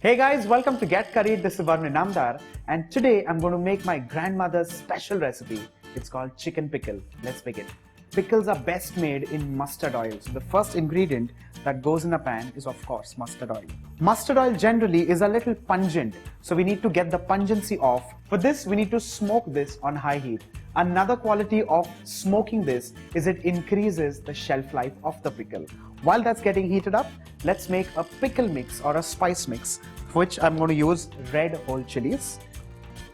Hey guys, welcome to Get Curried. This is Varun Inamdar, and today I'm going to make my grandmother's special recipe. It's called chicken pickle. Let's begin. Pickles are best made in mustard oil. So the first ingredient that goes in a pan is of course mustard oil. Mustard oil generally is a little pungent, so we need to get the pungency off. For this, we need to smoke this on high heat. Another quality of smoking this is it increases the shelf life of the pickle. While that's getting heated up, let's make a pickle mix or a spice mix, for which I'm going to use red whole chilies.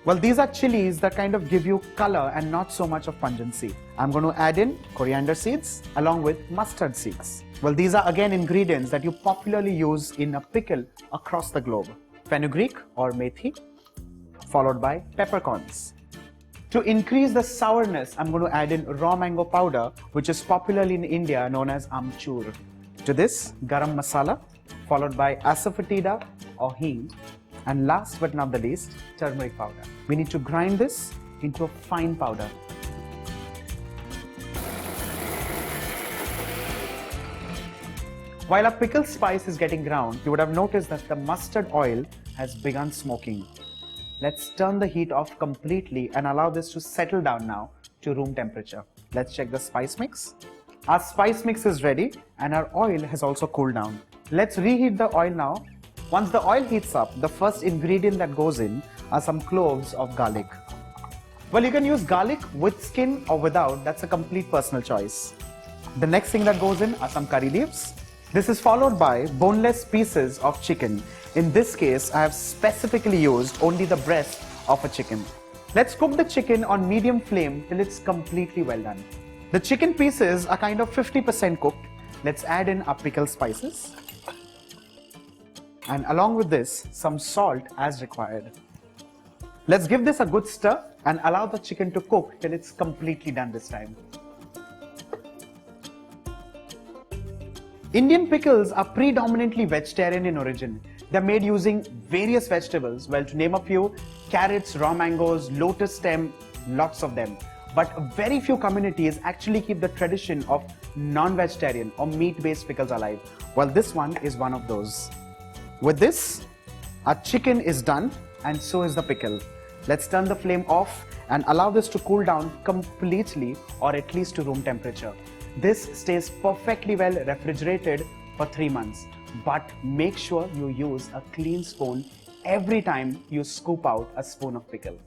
Well, these are chilies that kind of give you color and not so much of pungency. I'm going to add in coriander seeds along with mustard seeds. Well, these are again ingredients that you popularly use in a pickle across the globe. Fenugreek or methi, followed by peppercorns. To increase the sourness, I'm going to add in raw mango powder, which is popularly in India known as amchur. To this, garam masala, followed by asafoetida or hing, and last but not the least, turmeric powder. We need to grind this into a fine powder. While our pickle spice is getting ground, you would have noticed that the mustard oil has begun smoking. Let's turn the heat off completely and allow this to settle down now to room temperature. Let's check the spice mix. Our spice mix is ready and our oil has also cooled down. Let's reheat the oil now. Once the oil heats up, the first ingredient that goes in are some cloves of garlic. Well, you can use garlic with skin or without, that's a complete personal choice. The next thing that goes in are some curry leaves. This is followed by boneless pieces of chicken. In this case, I have specifically used only the breast of a chicken. Let's cook the chicken on medium flame till it's completely well done. The chicken pieces are kind of 50% cooked. Let's add in our pickle spices. And along with this, some salt as required. Let's give this a good stir and allow the chicken to cook till it's completely done this time. Indian pickles are predominantly vegetarian in origin. They're made using various vegetables. Well, to name a few, carrots, raw mangoes, lotus stem, lots of them. But very few communities actually keep the tradition of non-vegetarian or meat-based pickles alive. Well, this one is one of those. With this, our chicken is done and so is the pickle. Let's turn the flame off and allow this to cool down completely or at least to room temperature. This stays perfectly well refrigerated for 3 months. But make sure you use a clean spoon every time you scoop out a spoon of pickle.